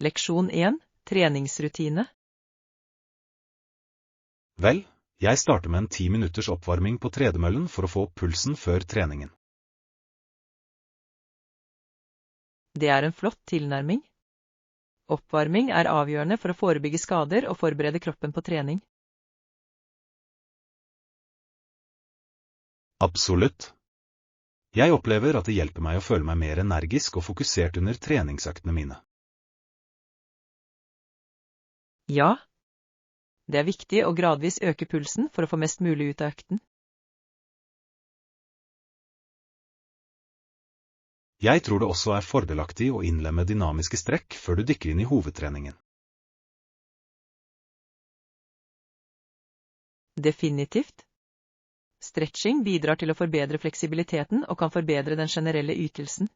Leksjon 1. Treningsrutine. Vel, jeg starter med en 10 minutters oppvarming på tredemøllen for å få opp pulsen før treningen. Det er en flott tilnærming. Oppvarming er avgjørende for å forebygge skader og forberede kroppen på trening. Absolutt. Jeg opplever at det hjelper meg å føle meg mer energisk og fokusert under treningsøktene mine. Ja, det er viktig å gradvis øke pulsen for å få mest mulig ut av økten. Jeg tror det også er fordelaktig å innlemme dynamiske strekk før du dykker inn i hovedtreningen. Definitivt. Stretching bidrar til å forbedre fleksibiliteten og kan forbedre den generelle ytelsen.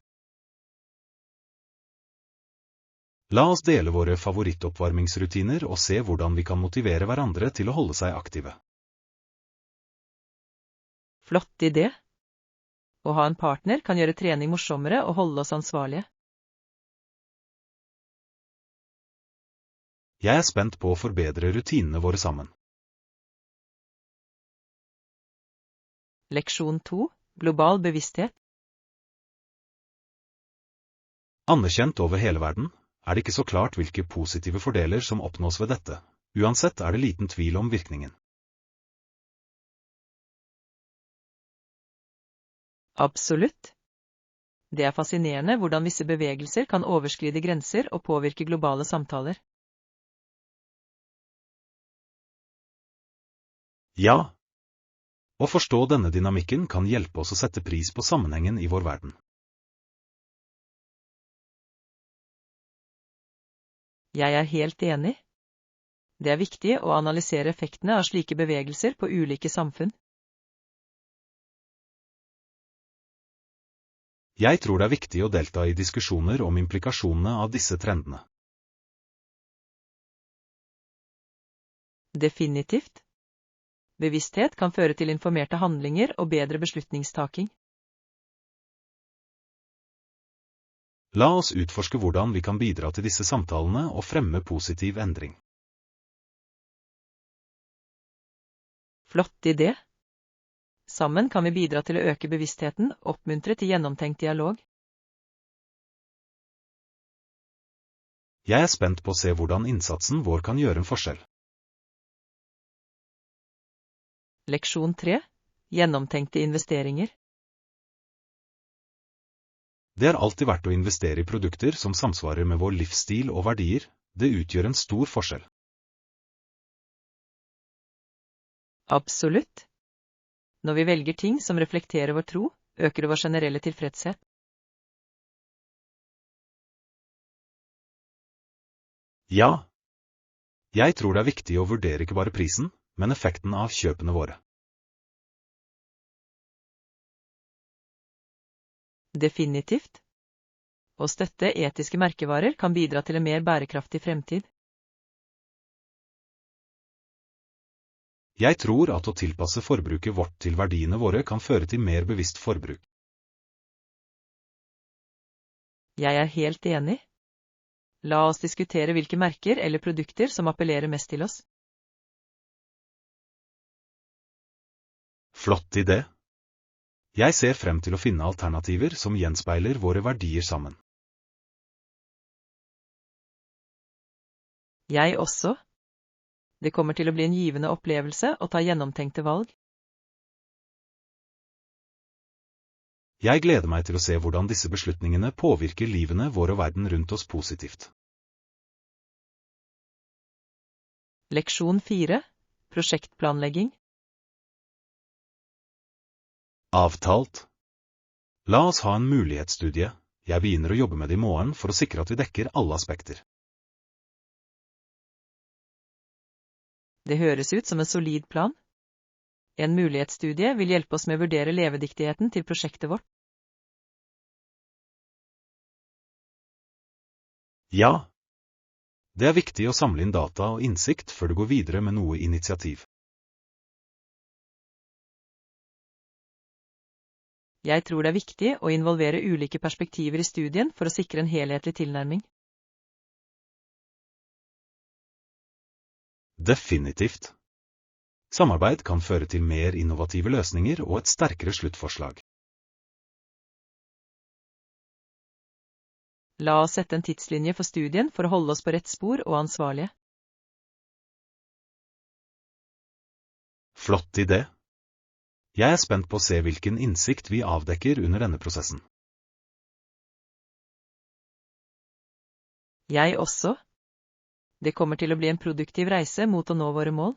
La oss dele våre favorittoppvarmingsrutiner og se hvordan vi kan motivere hverandre til å holde seg aktive. Flott idé. Å ha en partner kan gjøre trening morsommere og holde oss ansvarlige. Jeg er spent på å forbedre rutinene våre sammen. Leksjon 2. Global bevissthet. Anerkjent over hele verden, er det ikke så klart hvilke positive fordeler som oppnås ved dette. Uansett er det liten tvil om virkningen. Absolutt. Det er fascinerende hvordan visse bevegelser kan overskride grenser og påvirke globale samtaler. Ja. Å forstå denne dynamikken kan hjelpe oss å sette pris på sammenhengen i vår verden. Jeg er helt enig. Det er viktig å analysere effektene av slike bevegelser på ulike samfunn. Jeg tror det er viktig å delta i diskusjoner om implikasjonene av disse trendene. Definitivt. Bevissthet kan føre til informerte handlinger og bedre beslutningstaking. La oss utforske hvordan vi kan bidra til disse samtalene og fremme positiv endring. Flott idé. Sammen kan vi bidra til å øke bevisstheten og oppmuntre til gjennomtenkt dialog. Jeg er spent på å se hvordan innsatsen vår kan gjøre en forskjell. Leksjon 3. Gjennomtenkte investeringer. Det er alltid verdt å investere i produkter som samsvarer med vår livsstil og verdier. Det utgjør en stor forskjell. Absolutt. Når vi velger ting som reflekterer vår tro, øker det vår generelle tilfredshet. Ja. Jeg tror det er viktig å vurdere ikke bare prisen, men effekten av kjøpene våre. Definitivt. Å støtte etiske merkevarer kan bidra til en mer bærekraftig fremtid. Jeg tror at å tilpasse forbruket vårt til verdiene våre kan føre til mer bevisst forbruk. Jeg er helt enig. La oss diskutere hvilke merker eller produkter som appellerer mest til oss. Flott idé. Jeg ser frem til å finne alternativer som gjenspeiler våre verdier sammen. Jeg også. Det kommer til å bli en givende opplevelse å ta gjennomtenkte valg. Jeg gleder meg til å se hvordan disse beslutningene påvirker livene våre og verden rundt oss positivt. Leksjon 4. Prosjektplanlegging. Avtalt. La oss ha en mulighetsstudie. Jeg begynner å jobbe med det i morgen for å sikre at vi dekker alle aspekter. Det høres ut som en solid plan. En mulighetsstudie vil hjelpe oss med å vurdere levedyktigheten til prosjektet vårt. Ja. Det er viktig å samle inn data og innsikt før du går videre med noe initiativ. Jeg tror det er viktig å involvere ulike perspektiver i studien for å sikre en helhetlig tilnærming. Definitivt. Samarbeid kan føre til mer innovative løsninger og et sterkere sluttforslag. La oss sette en tidslinje for studien for å holde oss på rett spor og ansvarlige. Flott idé. Jeg er spent på å se hvilken innsikt vi avdekker under denne prosessen. Jeg også. Det kommer til å bli en produktiv reise mot å nå våre mål.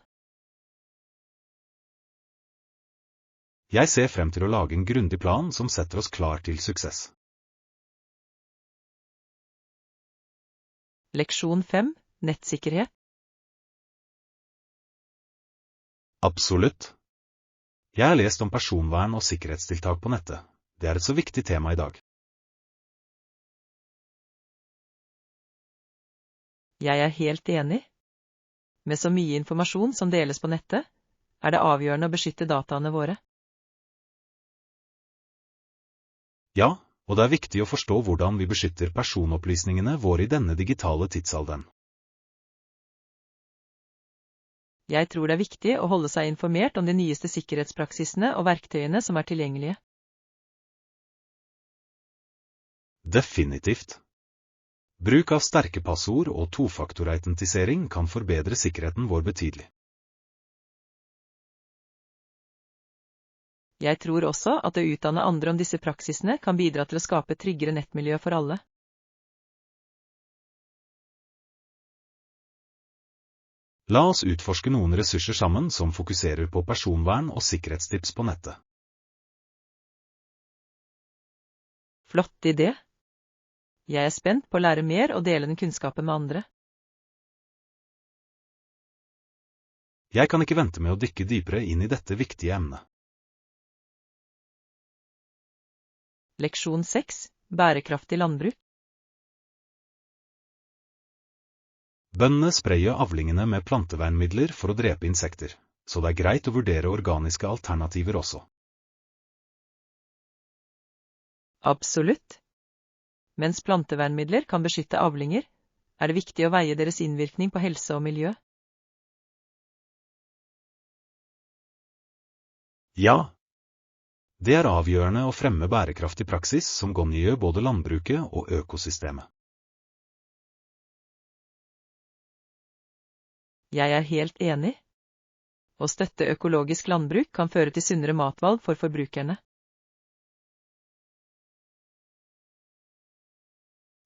Jeg ser frem til å lage en grundig plan som setter oss klar til suksess. Leksjon 5. Nettsikkerhet. Absolutt. Jeg har lest om personvern og sikkerhetstiltak på nettet. Det er et så viktig tema i dag. Jeg er helt enig. Med så mye informasjon som deles på nettet, er det avgjørende å beskytte dataene våre. Ja, og det er viktig å forstå hvordan vi beskytter personopplysningene våre i denne digitale tidsalderen. Jeg tror det er viktig å holde seg informert om de nyeste sikkerhetspraksisene og verktøyene som er tilgjengelige. Definitivt. Bruk av sterke passord og tofaktorautentisering kan forbedre sikkerheten vår betydelig. Jeg tror også at å utdanne andre om disse praksisene kan bidra til å skape et tryggere nettmiljø for alle. La oss utforske noen ressurser sammen som fokuserer på personvern og sikkerhetstips på nettet. Flott idé. Jeg er spent på å lære mer og dele den kunnskapen med andre. Jeg kan ikke vente med å dykke dypere inn i dette viktige emnet. Leksjon 6. Bærekraftig landbruk. Bøndene sprayer avlingene med plantevernmidler for å drepe insekter, så det er greit å vurdere organiske alternativer også. Absolutt. Mens plantevernmidler kan beskytte avlinger, er det viktig å veie deres innvirkning på helse og miljø. Ja. Det er avgjørende å fremme bærekraftig praksis som gagner både landbruket og økosystemet. Jeg er helt enig. Å støtte økologisk landbruk kan føre til sunnere matvalg for forbrukerne.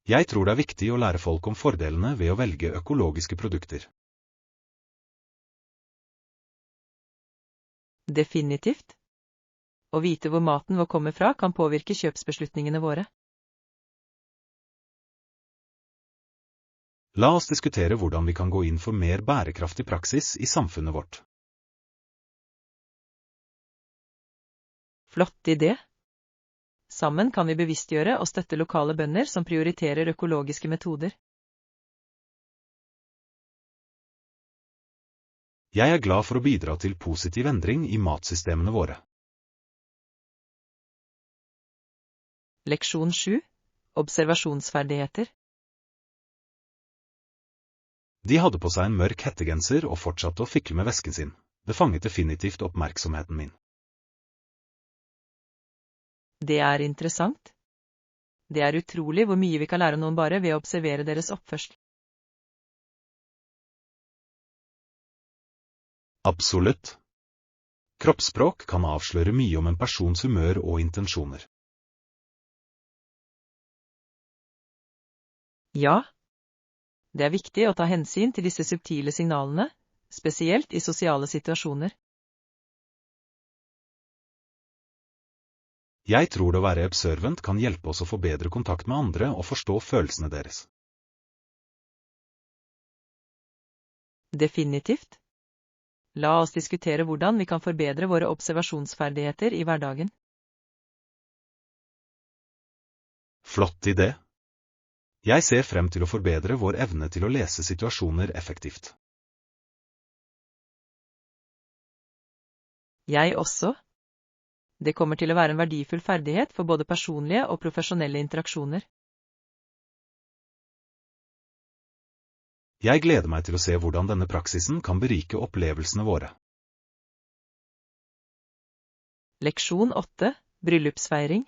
Jeg tror det er viktig å lære folk om fordelene ved å velge økologiske produkter. Definitivt. Å vite hvor maten vår kommer fra kan påvirke kjøpsbeslutningene våre. La oss diskutere hvordan vi kan gå inn for mer bærekraftig praksis i samfunnet vårt. Flott idé. Sammen kan vi bevisstgjøre og støtte lokale bønder som prioriterer økologiske metoder. Jeg er glad for å bidra til positiv endring i matsystemene våre. Leksjon 7. Observasjonsferdigheter. De hadde på seg en mørk hettegenser og fortsatte å fikle med vesken sin. Det fanget definitivt oppmerksomheten min. Det er interessant. Det er utrolig hvor mye vi kan lære noen bare ved å observere deres oppførsel. Absolutt. Kroppsspråk kan avsløre mye om en persons humør og intensjoner. Ja. Det er viktig å ta hensyn til disse subtile signalene, spesielt i sosiale situasjoner. Jeg tror det å være observant kan hjelpe oss å få bedre kontakt med andre og forstå følelsene deres. Definitivt. La oss diskutere hvordan vi kan forbedre våre observasjonsferdigheter i hverdagen. Flott idé. Jeg ser frem til å forbedre vår evne til å lese situasjoner effektivt. Jeg også. Det kommer til å være en verdifull ferdighet for både personlige og profesjonelle interaksjoner. Jeg gleder meg til å se hvordan denne praksisen kan berike opplevelsene våre. Leksjon 8. Bryllupsfeiring.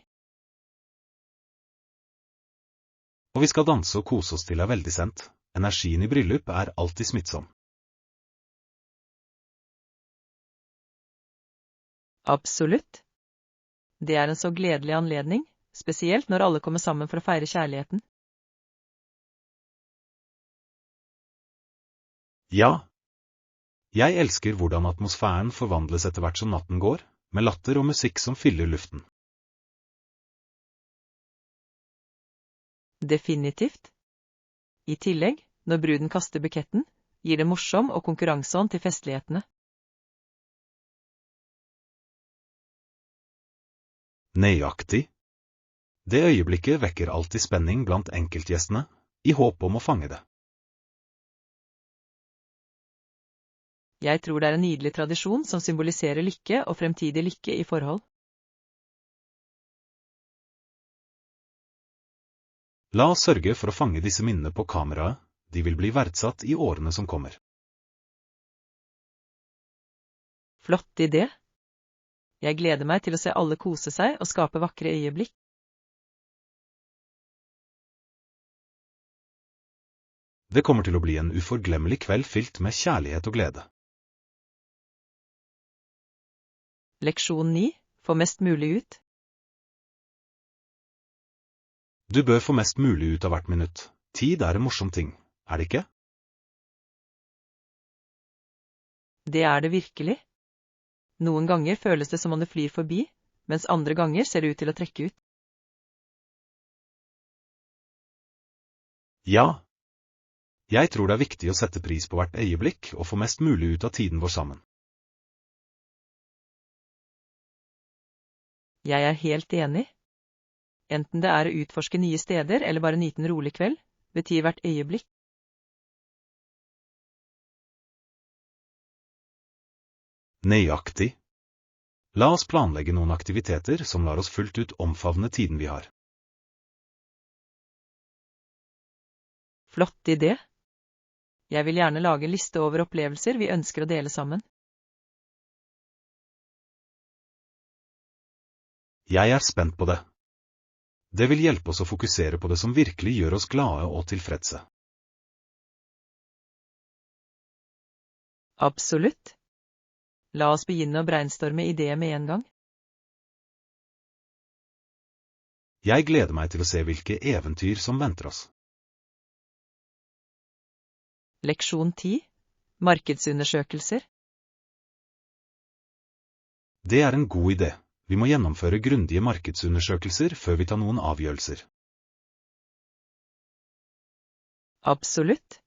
Og vi skal danse og kose oss til det er veldig sent. Energien i bryllup er alltid smittsom. Absolutt. Det er en så gledelig anledning, spesielt når alle kommer sammen for å feire kjærligheten. Ja. Jeg elsker hvordan atmosfæren forvandles etter hvert som natten går, med latter og musikk som fyller luften. Definitivt. I tillegg, når bruden kaster buketten, gir det morsom og konkurranseånd til festlighetene. Nøyaktig. Det øyeblikket vekker alltid spenning blant enkeltgjestene, i håp om å fange det. Jeg tror det er en nydelig tradisjon som symboliserer lykke og fremtidig lykke i forhold. La oss sørge for å fange disse minnene på kameraet, de vil bli verdsatt i årene som kommer. Flott idé. Jeg gleder meg til å se alle kose seg og skape vakre øyeblikk. Det kommer til å bli en uforglemmelig kveld fylt med kjærlighet og glede. Leksjon 9. Få mest mulig ut. Du bør få mest mulig ut av hvert minutt. Tid er en morsom ting, er det ikke? Det er det virkelig. Noen ganger føles det som om det flyr forbi, mens andre ganger ser det ut til å trekke ut. Ja. Jeg tror det er viktig å sette pris på hvert øyeblikk og få mest mulig ut av tiden vår sammen. Jeg er helt enig. Enten det er å utforske nye steder eller bare nyte en rolig kveld, betyr hvert øyeblikk. Nøyaktig. La oss planlegge noen aktiviteter som lar oss fullt ut omfavne tiden vi har. Flott idé. Jeg vil gjerne lage en liste over opplevelser vi ønsker å dele sammen. Jeg er spent på det. Det vil hjelpe oss å fokusere på det som virkelig gjør oss glade og tilfredse. Absolutt. La oss begynne å brainstorme ideer med en gang. Jeg gleder meg til å se hvilke eventyr som venter oss. Leksjon 10. Markedsundersøkelser. Det er en god idé. Vi må gjennomføre grundige markedsundersøkelser før vi tar noen avgjørelser. Absolutt.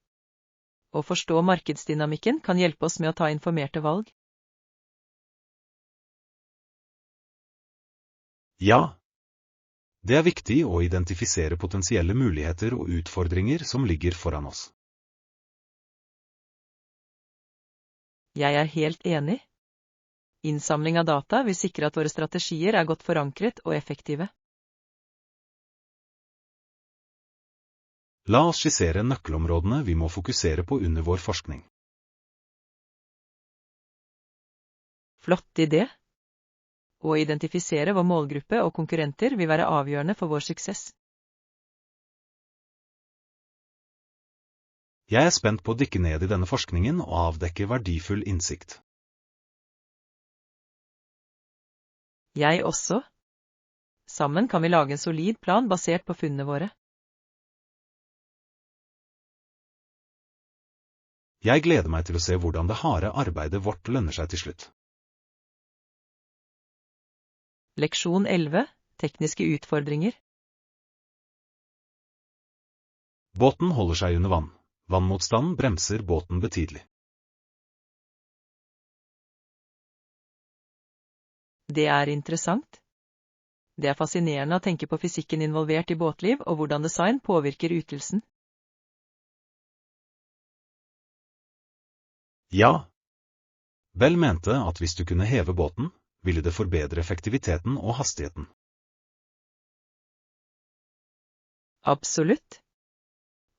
Å forstå markedsdynamikken kan hjelpe oss med å ta informerte valg. Ja. Det er viktig å identifisere potensielle muligheter og utfordringer som ligger foran oss. Jeg er helt enig. Innsamling av data vil sikre at våre strategier er godt forankret og effektive. La oss skissere nøkkelområdene vi må fokusere på under vår forskning. Flott idé. Å identifisere vår målgruppe og konkurrenter vil være avgjørende for vår suksess. Jeg er spent på å dykke ned i denne forskningen og avdekke verdifull innsikt. Jeg også. Sammen kan vi lage en solid plan basert på funnene våre. Jeg gleder meg til å se hvordan det harde arbeidet vårt lønner seg til slutt. Leksjon 11. Tekniske utfordringer. Båten holder seg under vann. Vannmotstanden bremser båten betydelig. Det er interessant. Det er fascinerende å tenke på fysikken involvert i båtliv og hvordan design påvirker ytelsen. Ja. Bell mente at hvis du kunne heve båten, ville det forbedre effektiviteten og hastigheten. Absolutt.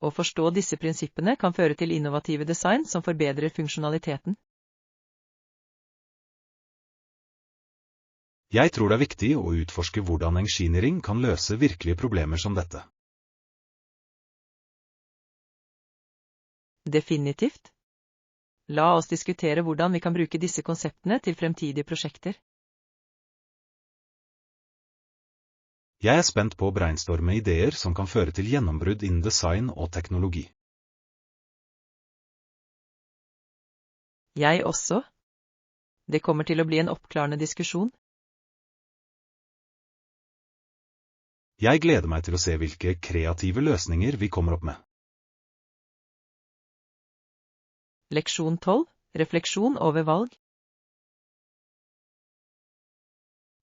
Å forstå disse prinsippene kan føre til innovative design som forbedrer funksjonaliteten. Jeg tror det er viktig å utforske hvordan engineering kan løse virkelige problemer som dette. Definitivt. La oss diskutere hvordan vi kan bruke disse konseptene til fremtidige prosjekter. Jeg er spent på å brainstorme ideer som kan føre til gjennombrudd innen design og teknologi. Jeg også. Det kommer til å bli en oppklarende diskusjon. Jeg gleder meg til å se hvilke kreative løsninger vi kommer opp med. Leksjon 12. Refleksjon over valg.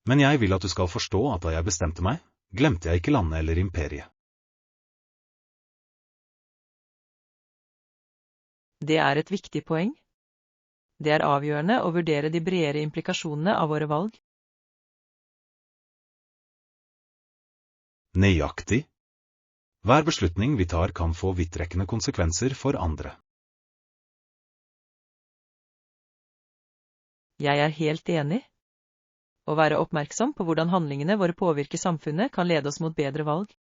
Men jeg vil at du skal forstå at da jeg bestemte meg, glemte jeg ikke landet eller imperiet. Det er et viktig poeng. Det er avgjørende å vurdere de bredere implikasjonene av våre valg. Nøyaktig. Hver beslutning vi tar kan få vidtrekkende konsekvenser for andre. Jeg er helt enig. Å være oppmerksom på hvordan handlingene våre påvirker samfunnet kan lede oss mot bedre valg.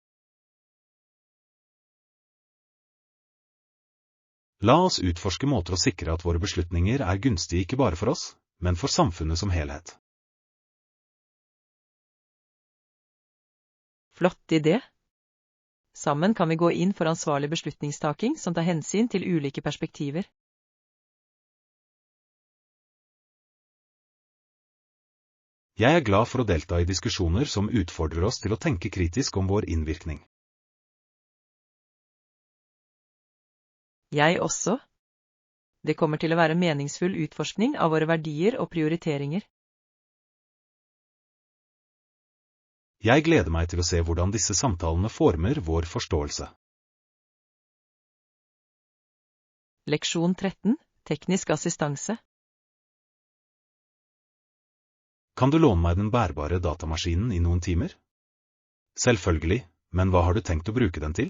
La oss utforske måter å sikre at våre beslutninger er gunstige ikke bare for oss, men for samfunnet som helhet. Flott idé. Sammen kan vi gå inn for ansvarlig beslutningstaking som tar hensyn til ulike perspektiver. Jeg er glad for å delta i diskusjoner som utfordrer oss til å tenke kritisk om vår innvirkning. Jeg også. Det kommer til å være meningsfull utforskning av våre verdier og prioriteringer. Jeg gleder meg til å se hvordan disse samtalene former vår forståelse. Leksjon 13. Teknisk assistanse. Kan du låne meg den bærbare datamaskinen i noen timer? Selvfølgelig, men hva har du tenkt å bruke den til?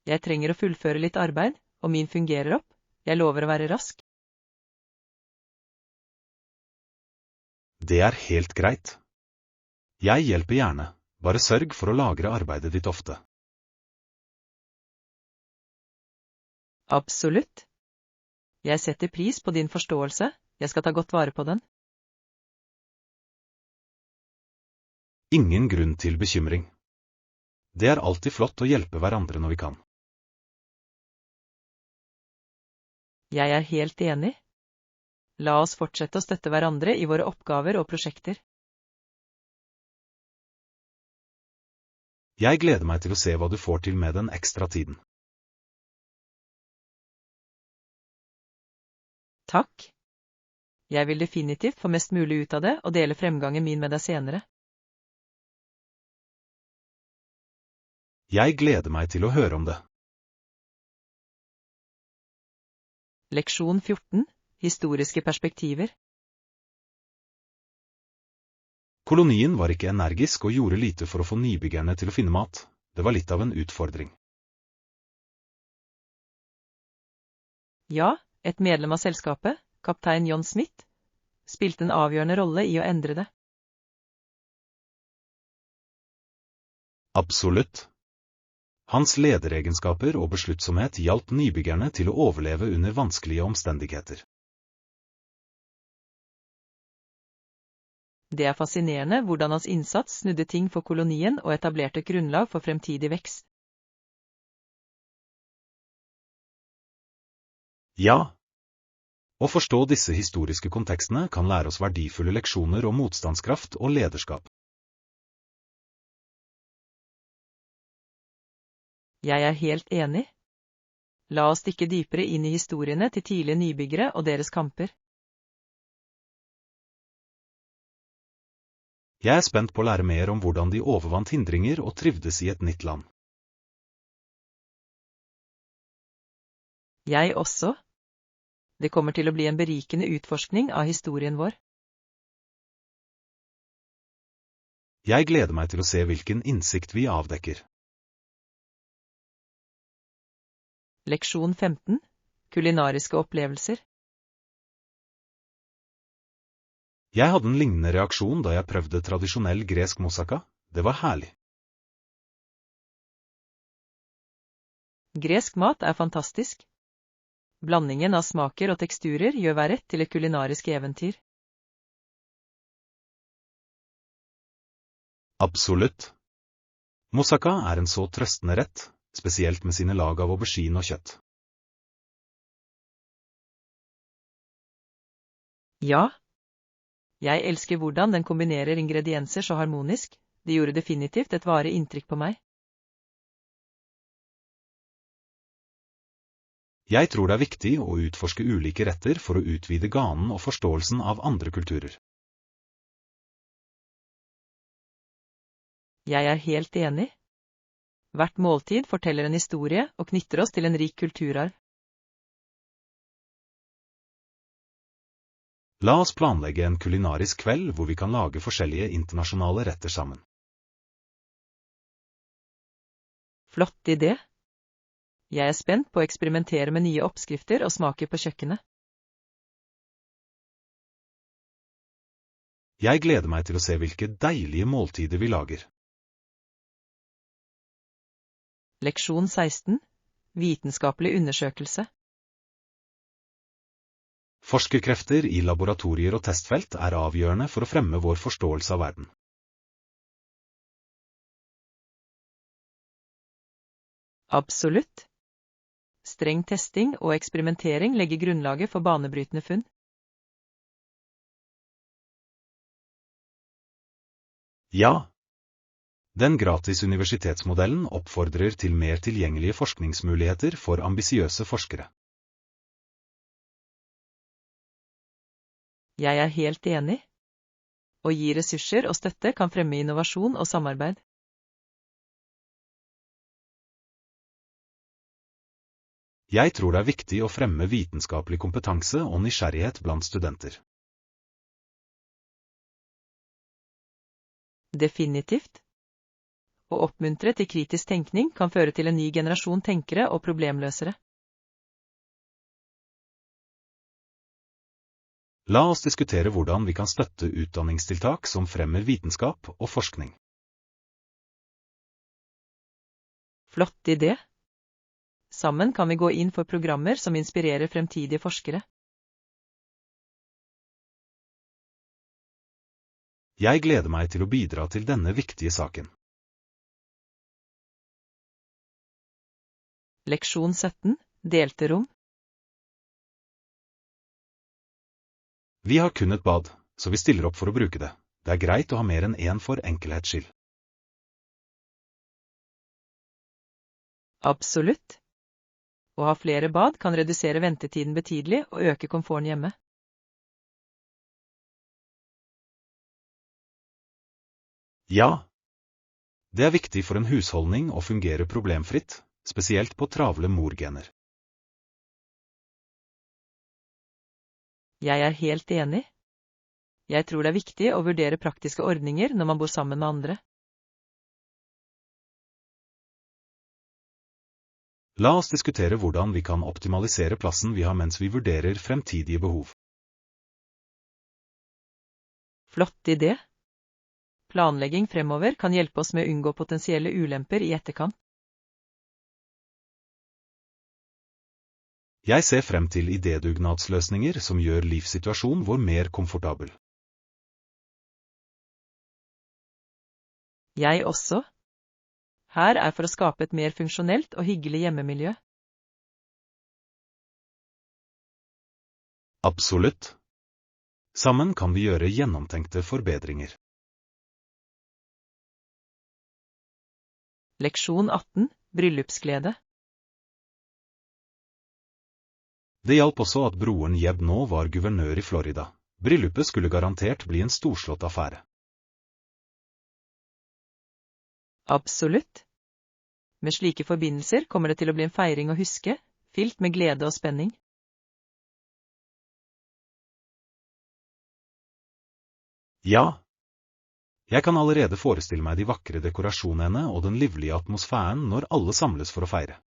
Jeg trenger å fullføre litt arbeid, og min fungerer opp. Jeg lover å være rask. Det er helt greit. Jeg hjelper gjerne, bare sørg for å lagre arbeidet ditt ofte. Absolutt. Jeg setter pris på din forståelse, jeg skal ta godt vare på den. Ingen grunn til bekymring. Det er alltid flott å hjelpe hverandre når vi kan. Jeg er helt enig. La oss fortsette å støtte hverandre i våre oppgaver og prosjekter. Jeg gleder meg til å se hva du får til med den ekstra tiden. Takk. Jeg vil definitivt få mest mulig ut av det og dele fremgangen min med deg senere. Jeg gleder meg til å høre om det. Leksjon 14. Historiske perspektiver. Kolonien var ikke energisk og gjorde lite for å få nybyggerne til å finne mat. Det var litt av en utfordring. Ja, et medlem av selskapet, kaptein John Smith, spilte en avgjørende rolle i å endre det. Absolutt. Hans lederegenskaper og besluttsomhet hjalp nybyggerne til å overleve under vanskelige omstendigheter. Det er fascinerende hvordan hans innsats snudde ting for kolonien og etablerte et grunnlag for fremtidig vekst. Ja. Å forstå disse historiske kontekstene kan lære oss verdifulle leksjoner om motstandskraft og lederskap. Jeg er helt enig. La oss dykke dypere inn i historiene til tidlige nybyggere og deres kamper. Jeg er spent på å lære mer om hvordan de overvant hindringer og trivdes i et nytt land. Jeg også. Det kommer til å bli en berikende utforskning av historien vår. Jeg gleder meg til å se hvilken innsikt vi avdekker. Leksjon 15. Kulinariske opplevelser. Jeg hadde en lignende reaksjon da jeg prøvde tradisjonell gresk moussaka. Det var herlig. Gresk mat er fantastisk. Blandingen av smaker og teksturer gjør hver rett til et kulinarisk eventyr. Absolutt. Moussaka er en så trøstende rett, spesielt med sine lag av aubergine og kjøtt. Ja. Jeg elsker hvordan den kombinerer ingredienser så harmonisk. Det gjorde definitivt et varig inntrykk på meg. Jeg tror det er viktig å utforske ulike retter for å utvide ganen og forståelsen av andre kulturer. Jeg er helt enig. Hvert måltid forteller en historie og knytter oss til en rik kulturarv. La oss planlegge en kulinarisk kveld hvor vi kan lage forskjellige internasjonale retter sammen. Flott idé. Jeg er spent på å eksperimentere med nye oppskrifter og smaker på kjøkkenet. Jeg gleder meg til å se hvilke deilige måltider vi lager. Leksjon 16. Vitenskapelig undersøkelse. Forskerkrefter i laboratorier og testfelt er avgjørende for å fremme vår forståelse av verden. Absolutt. Streng testing og eksperimentering legger grunnlaget for banebrytende funn. Ja. Den gratis universitetsmodellen oppfordrer til mer tilgjengelige forskningsmuligheter for ambisiøse forskere. Jeg er helt enig. Å gi ressurser og støtte kan fremme innovasjon og samarbeid. Jeg tror det er viktig å fremme vitenskapelig kompetanse og nysgjerrighet blant studenter. Definitivt. Å oppmuntre til kritisk tenkning kan føre til en ny generasjon tenkere og problemløsere. La oss diskutere hvordan vi kan støtte utdanningstiltak som fremmer vitenskap og forskning. Flott idé. Sammen kan vi gå inn for programmer som inspirerer fremtidige forskere. Jeg gleder meg til å bidra til denne viktige saken. Leksjon 17. Delte rom. Vi har kun et bad, så vi stiller opp for å bruke det. Det er greit å ha mer enn én for enkelhets skyld. Absolutt. Å ha flere bad kan redusere ventetiden betydelig og øke komforten hjemme. Ja. Det er viktig for en husholdning å fungere problemfritt, spesielt på travle morgener. Jeg er helt enig. Jeg tror det er viktig å vurdere praktiske ordninger når man bor sammen med andre. La oss diskutere hvordan vi kan optimalisere plassen vi har mens vi vurderer fremtidige behov. Flott idé. Planlegging fremover kan hjelpe oss med å unngå potensielle ulemper i etterkant. Jeg ser frem til idédugnadsløsninger som gjør livssituasjonen vår mer komfortabel. Jeg også. Her er for å skape et mer funksjonelt og hyggelig hjemmemiljø. Absolutt. Sammen kan vi gjøre gjennomtenkte forbedringer. Leksjon 18. Bryllupsglede. Det hjalp også at broren Jeb nå var guvernør i Florida. Bryllupet skulle garantert bli en storslått affære. Absolutt. Med slike forbindelser kommer det til å bli en feiring å huske, fylt med glede og spenning. Ja. Jeg kan allerede forestille meg de vakre dekorasjonene og den livlige atmosfæren når alle samles for å feire.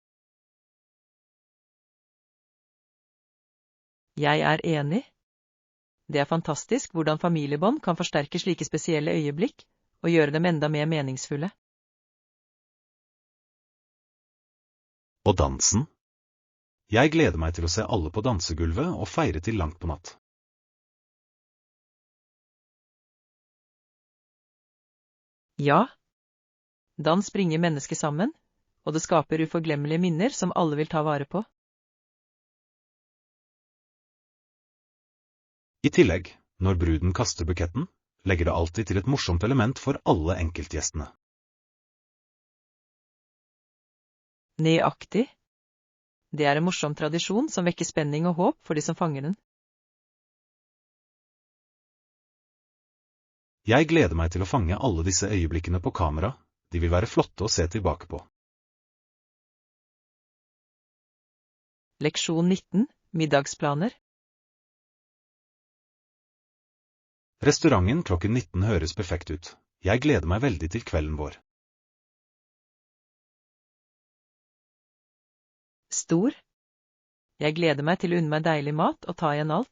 Jeg er enig. Det er fantastisk hvordan familiebånd kan forsterke slike spesielle øyeblikk og gjøre dem enda mer meningsfulle. Og dansen? Jeg gleder meg til å se alle på dansegulvet og feire til langt på natt. Ja, dans bringer mennesker sammen, og det skaper uforglemmelige minner som alle vil ta vare på. I tillegg, når bruden kaster buketten, legger det alltid til et morsomt element for alle enkeltgjestene. Nøyaktig. Det er en morsom tradisjon som vekker spenning og håp for de som fanger den. Jeg gleder meg til å fange alle disse øyeblikkene på kamera, de vil være flotte å se tilbake på. Leksjon 19. Middagsplaner. Restauranten klokken 19 høres perfekt ut. Jeg gleder meg veldig til kvelden vår. Stor. Jeg gleder meg til å unne meg deilig mat og ta igjen alt.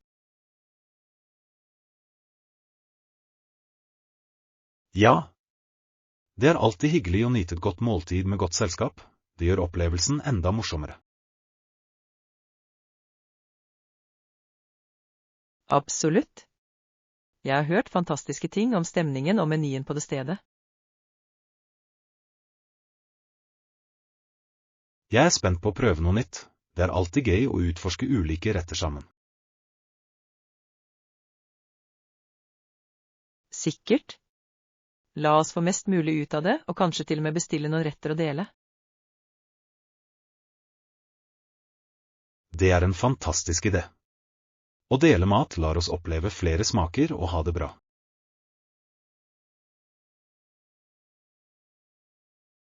Ja. Det er alltid hyggelig å nyte et godt måltid med godt selskap. Det gjør opplevelsen enda morsommere. Absolutt. Jeg har hørt fantastiske ting om stemningen og menyen på det stedet. Jeg er spent på å prøve noe nytt. Det er alltid gøy å utforske ulike retter sammen. Sikkert. La oss få mest mulig ut av det, og kanskje til og med bestille noen retter å dele. Det er en fantastisk idé. Å dele mat lar oss oppleve flere smaker og ha det bra.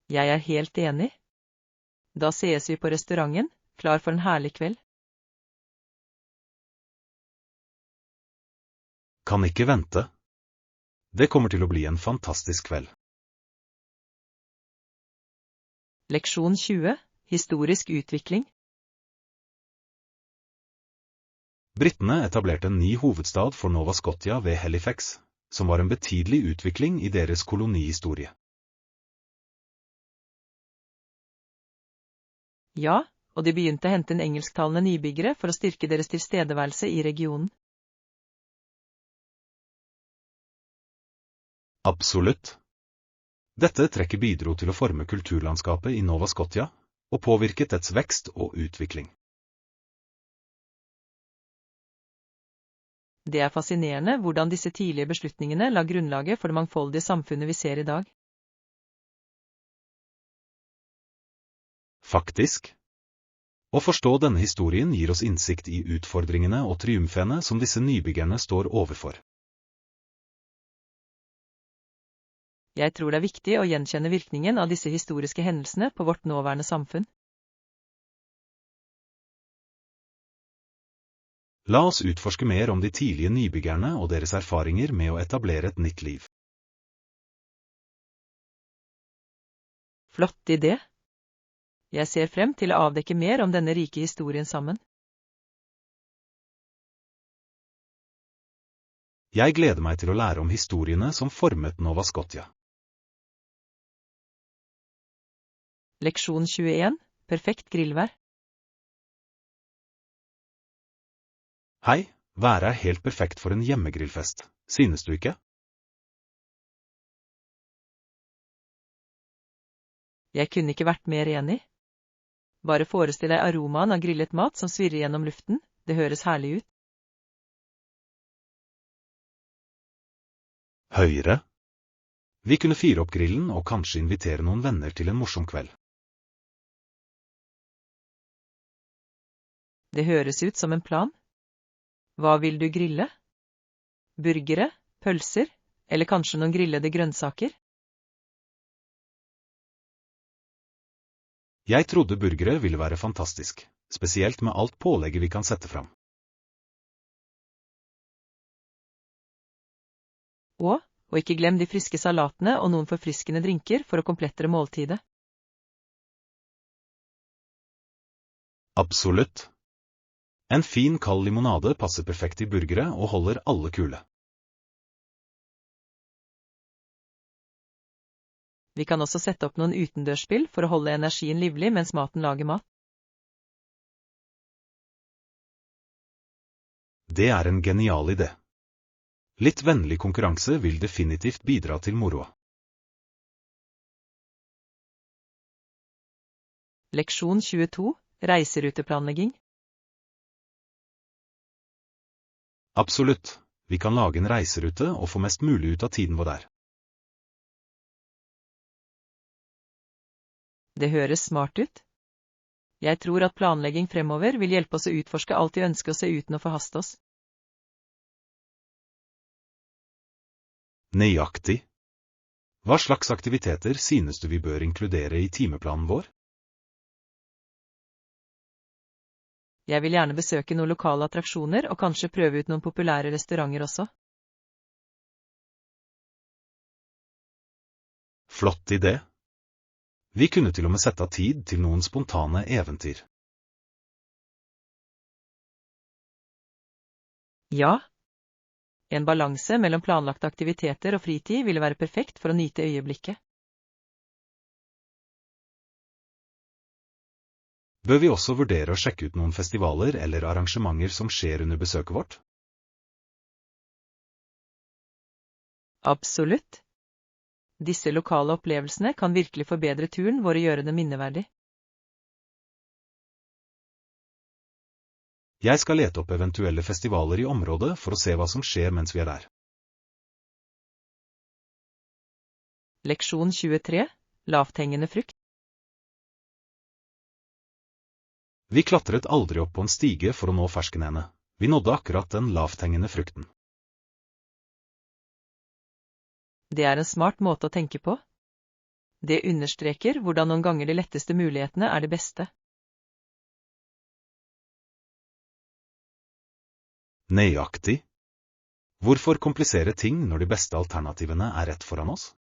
Jeg er helt enig. Da ses vi på restauranten, klar for en herlig kveld. Kan ikke vente. Det kommer til å bli en fantastisk kveld. Leksjon 20. Historisk utvikling. Britene etablerte en ny hovedstad for Nova Scotia ved Halifax, som var en betydelig utvikling i deres kolonihistorie. Ja, og de begynte å hente inn engelsktalende nybyggere for å styrke deres tilstedeværelse i regionen. Absolutt. Dette trekket bidro til å forme kulturlandskapet i Nova Scotia, og påvirket dets vekst og utvikling. Det er fascinerende hvordan disse tidlige beslutningene la grunnlaget for det mangfoldige samfunnet vi ser i dag. Faktisk. Å forstå denne historien gir oss innsikt i utfordringene og triumfene som disse nybyggerne står overfor. Jeg tror det er viktig å gjenkjenne virkningen av disse historiske hendelsene på vårt nåværende samfunn. La oss utforske mer om de tidlige nybyggerne og deres erfaringer med å etablere et nytt liv. Flott idé. Jeg ser frem til å avdekke mer om denne rike historien sammen. Jeg gleder meg til å lære om historiene som formet Nova Scotia. Leksjon 21. Perfekt grillvær. Hei, været er helt perfekt for en hjemmegrillfest, synes du ikke? Jeg kunne ikke vært mer enig. Bare forestill deg aromaen av grillet mat som svirrer gjennom luften, det høres herlig ut. Høyre. Vi kunne fyre opp grillen og kanskje invitere noen venner til en morsom kveld. Det høres ut som en plan. Hva vil du grille? Burgere, pølser, eller kanskje noen grillede grønnsaker? Jeg trodde burgere ville være fantastisk, spesielt med alt pålegget vi kan sette fram. Og Og ikke glem de friske salatene og noen forfriskende drinker for å komplettere måltidet. Absolutt. En fin kald limonade passer perfekt i burgere og holder alle kule. Vi kan også sette opp noen utendørsspill for å holde energien livlig mens maten lager mat. Det er en genial idé. Litt vennlig konkurranse vil definitivt bidra til moroa. Leksjon 22. Reiseruteplanlegging. Absolutt. Vi kan lage en reiserute og få mest mulig ut av tiden vår der. Det høres smart ut. Jeg tror at planlegging fremover vil hjelpe oss å utforske alt vi ønsker å se uten å forhaste oss. Nøyaktig. Hva slags aktiviteter synes du vi bør inkludere i timeplanen vår? Jeg vil gjerne besøke noen lokale attraksjoner og kanskje prøve ut noen populære restauranter også. Flott idé. Vi kunne til og med sette av tid til noen spontane eventyr. Ja. En balanse mellom planlagte aktiviteter og fritid ville være perfekt for å nyte øyeblikket. Bør vi også vurdere å sjekke ut noen festivaler eller arrangementer som skjer under besøket vårt? Absolutt. Disse lokale opplevelsene kan virkelig forbedre turen vår og gjøre den minneverdig. Jeg skal lete opp eventuelle festivaler i området for å se hva som skjer mens vi er der. Leksjon 23. Lavthengende frukt. Vi klatret aldri opp på en stige for å nå ferskenene. Vi nådde akkurat den lavthengende frukten. Det er en smart måte å tenke på. Det understreker hvordan noen ganger de letteste mulighetene er de beste. Nøyaktig. Hvorfor komplisere ting når de beste alternativene er rett foran oss?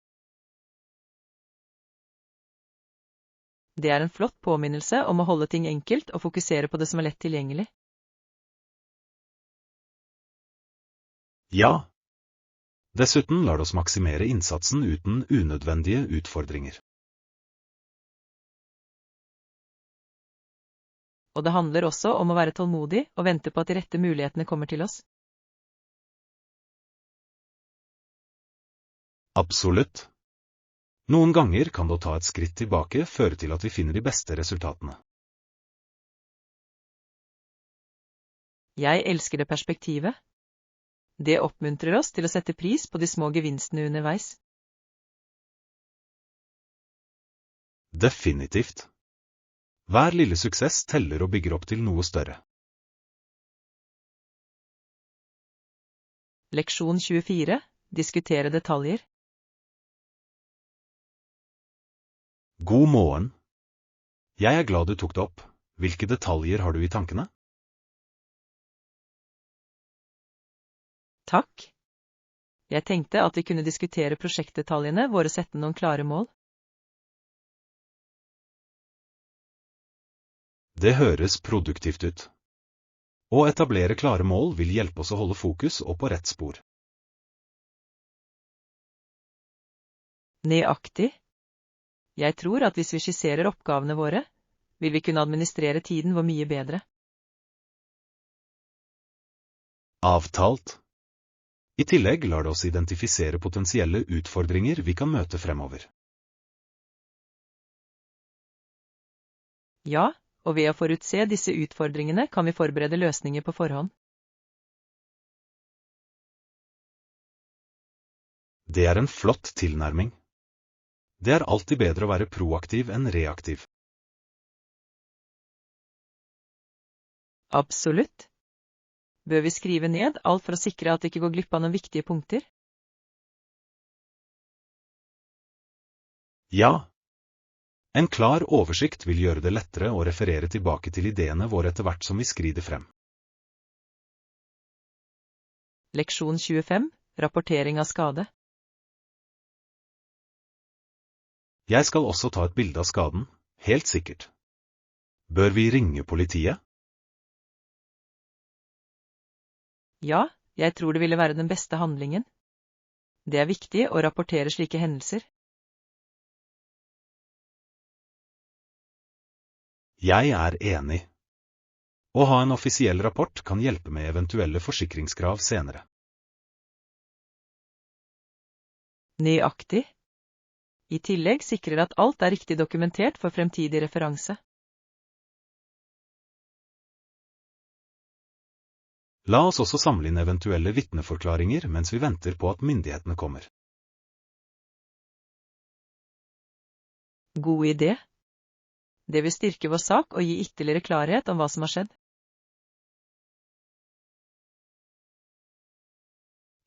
Det er en flott påminnelse om å holde ting enkelt og fokusere på det som er lett tilgjengelig. Ja. Dessuten lar det oss maksimere innsatsen uten unødvendige utfordringer. Og det handler også om å være tålmodig og vente på at de rette mulighetene kommer til oss. Absolutt. Noen ganger kan det å ta et skritt tilbake føre til at vi finner de beste resultatene. Jeg elsker det perspektivet. Det oppmuntrer oss til å sette pris på de små gevinstene underveis. Definitivt. Hver lille suksess teller og bygger opp til noe større. Leksjon 24. Diskutere detaljer. God morgen. Jeg er glad du tok det opp. Hvilke detaljer har du i tankene? Takk. Jeg tenkte at vi kunne diskutere prosjektdetaljene våre og sette noen klare mål. Det høres produktivt ut. Å etablere klare mål vil hjelpe oss å holde fokus og på rett spor. Nøyaktig. Jeg tror at hvis vi skisserer oppgavene våre, vil vi kunne administrere tiden vår mye bedre. Avtalt. I tillegg lar det oss identifisere potensielle utfordringer vi kan møte fremover. Ja, og ved å forutse disse utfordringene kan vi forberede løsninger på forhånd. Det er en flott tilnærming. Det er alltid bedre å være proaktiv enn reaktiv. Absolutt. Bør vi skrive ned alt for å sikre at det ikke går glipp av noen viktige punkter? Ja. En klar oversikt vil gjøre det lettere å referere tilbake til ideene våre etter hvert som vi skrider frem. Leksjon 25. Rapportering av skade. Jeg skal også ta et bilde av skaden, helt sikkert. Bør vi ringe politiet? Ja, jeg tror det ville være den beste handlingen. Det er viktig å rapportere slike hendelser. Jeg er enig. Å ha en offisiell rapport kan hjelpe med eventuelle forsikringskrav senere. Nøyaktig. I tillegg sikrer at alt er riktig dokumentert for fremtidig referanse. La oss også samle inn eventuelle vitneforklaringer mens vi venter på at myndighetene kommer. God idé. Det vil styrke vår sak og gi ytterligere klarhet om hva som har skjedd.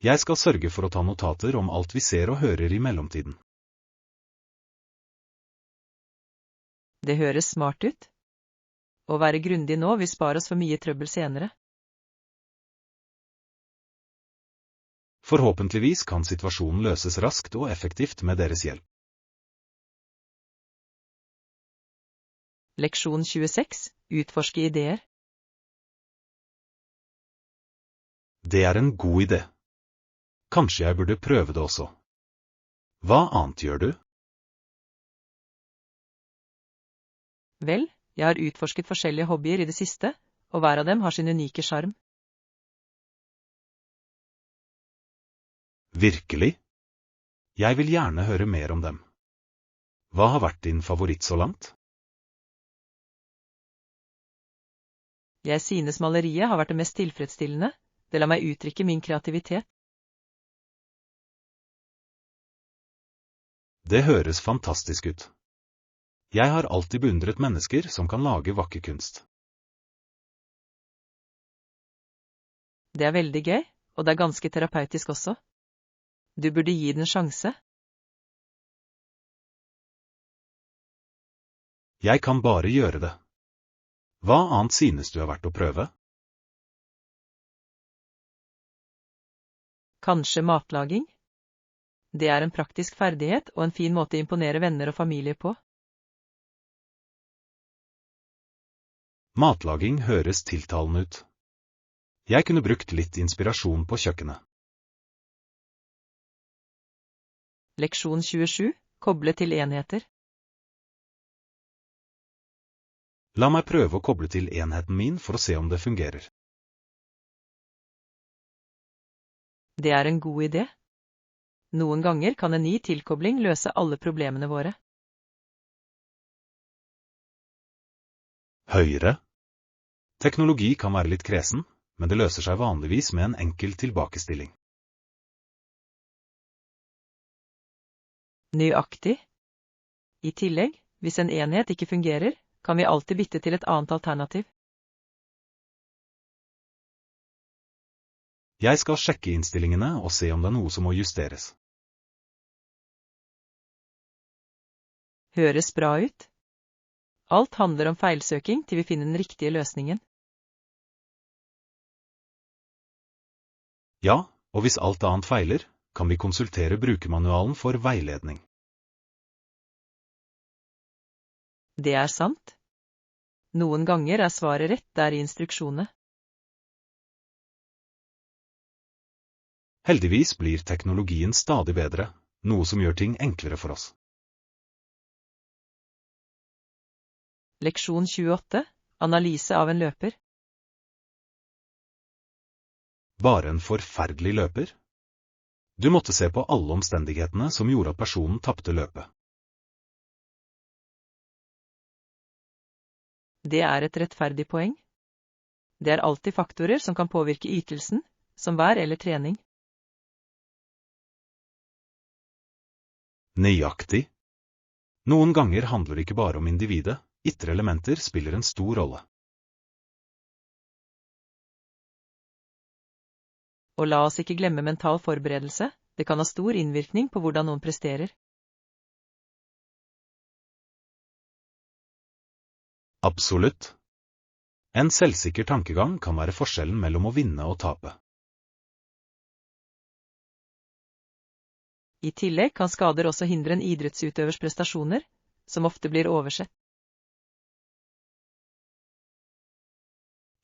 Jeg skal sørge for å ta notater om alt vi ser og hører i mellomtiden. Det høres smart ut. Å være grundig nå vil spare oss for mye trøbbel senere. Forhåpentligvis kan situasjonen løses raskt og effektivt med deres hjelp. Leksjon 26. Utforske ideer. Det er en god idé. Kanskje jeg burde prøve det også. Hva annet gjør du? Vel, jeg har utforsket forskjellige hobbyer i det siste, og hver av dem har sin unike sjarm. Virkelig? Jeg vil gjerne høre mer om dem. Hva har vært din favoritt så langt? Jeg synes maleriet har vært det mest tilfredsstillende. Det lar meg uttrykke min kreativitet. Det høres fantastisk ut. Jeg har alltid beundret mennesker som kan lage vakker kunst. Det er veldig gøy, og det er ganske terapeutisk også. Du burde gi den en sjanse. Jeg kan bare gjøre det. Hva annet synes du er verdt å prøve? Kanskje matlaging? Det er en praktisk ferdighet og en fin måte å imponere venner og familie på. Matlaging høres tiltalende ut. Jeg kunne brukt litt inspirasjon på kjøkkenet. Leksjon 27. Koble til enheter. La meg prøve å koble til enheten min for å se om det fungerer. Det er en god idé. Noen ganger kan en ny tilkobling løse alle problemene våre. Høyre. Teknologi kan være litt kresen, men det løser seg vanligvis med en enkel tilbakestilling. Nøyaktig. I tillegg, hvis en enhet ikke fungerer, kan vi alltid bytte til et annet alternativ. Jeg skal sjekke innstillingene og se om det er noe som må justeres. Høres bra ut. Alt handler om feilsøking til vi finner den riktige løsningen. Ja, og hvis alt annet feiler, kan vi konsultere brukermanualen for veiledning. Det er sant. Noen ganger er svaret rett der i instruksjonene. Heldigvis blir teknologien stadig bedre, noe som gjør ting enklere for oss. Leksjon 28. Analyse av en løper. Bare en forferdelig løper? Du måtte se på alle omstendighetene som gjorde at personen tapte løpet. Det er et rettferdig poeng. Det er alltid faktorer som kan påvirke ytelsen, som vær eller trening. Nøyaktig. Noen ganger handler det ikke bare om individet, ytre elementer spiller en stor rolle. Og la oss ikke glemme mental forberedelse, det kan ha stor innvirkning på hvordan noen presterer. Absolutt. En selvsikker tankegang kan være forskjellen mellom å vinne og tape. I tillegg kan skader også hindre en idrettsutøvers prestasjoner, som ofte blir oversett.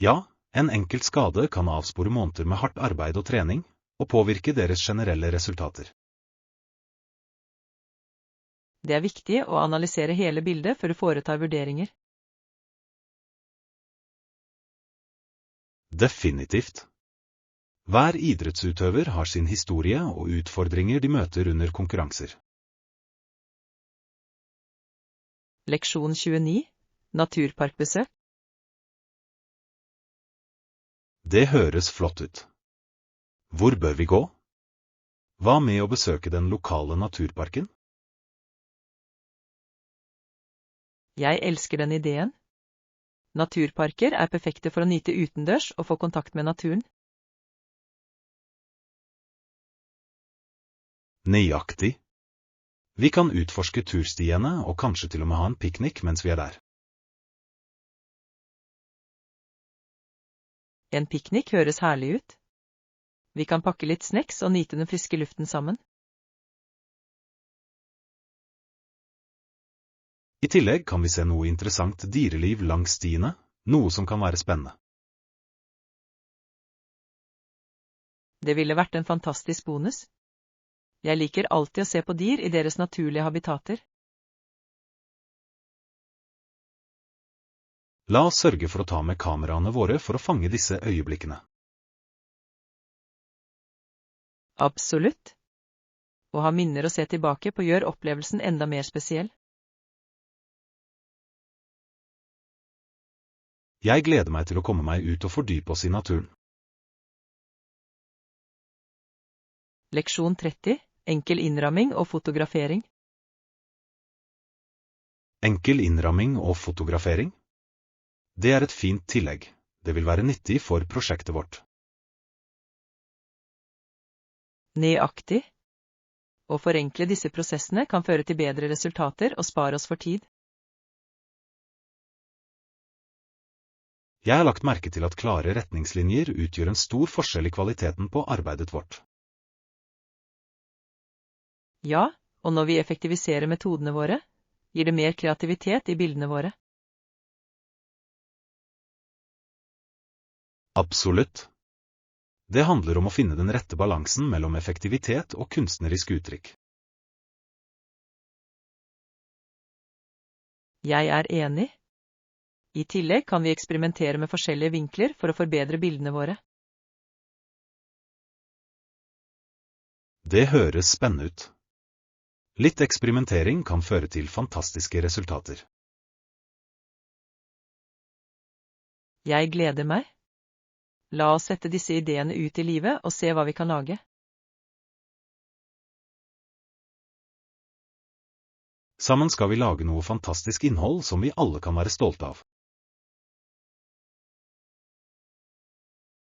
Ja, en enkelt skade kan avspore måneder med hardt arbeid og trening, og påvirke deres generelle resultater. Det er viktig å analysere hele bildet før du foretar vurderinger. Definitivt. Hver idrettsutøver har sin historie og utfordringer de møter under konkurranser. Leksjon 29. Naturparkbesøk. Det høres flott ut. Hvor bør vi gå? Hva med å besøke den lokale naturparken? Jeg elsker den ideen. Naturparker er perfekte for å nyte utendørs og få kontakt med naturen. Nøyaktig. Vi kan utforske turstiene og kanskje til og med ha en piknik mens vi er der. En piknik høres herlig ut. Vi kan pakke litt snacks og nyte den friske luften sammen. I tillegg kan vi se noe interessant dyreliv langs stiene, noe som kan være spennende. Det ville vært en fantastisk bonus. Jeg liker alltid å se på dyr i deres naturlige habitater. La oss sørge for å ta med kameraene våre for å fange disse øyeblikkene. Absolutt. Å ha minner å se tilbake på gjør opplevelsen enda mer spesiell. Jeg gleder meg til å komme meg ut og fordype oss i naturen. Leksjon 30. Enkel innramming og fotografering. Enkel innramming og fotografering? Det er et fint tillegg. Det vil være nyttig for prosjektet vårt. Nøyaktig. Å forenkle disse prosessene kan føre til bedre resultater og spare oss for tid. Jeg har lagt merke til at klare retningslinjer utgjør en stor forskjell i kvaliteten på arbeidet vårt. Ja, og når vi effektiviserer metodene våre, gir det mer kreativitet i bildene våre. Absolutt. Det handler om å finne den rette balansen mellom effektivitet og kunstnerisk uttrykk. Jeg er enig. I tillegg kan vi eksperimentere med forskjellige vinkler for å forbedre bildene våre. Det høres spennende ut. Litt eksperimentering kan føre til fantastiske resultater. Jeg gleder meg. La oss sette disse ideene ut i livet og se hva vi kan lage. Sammen skal vi lage noe fantastisk innhold som vi alle kan være stolte av.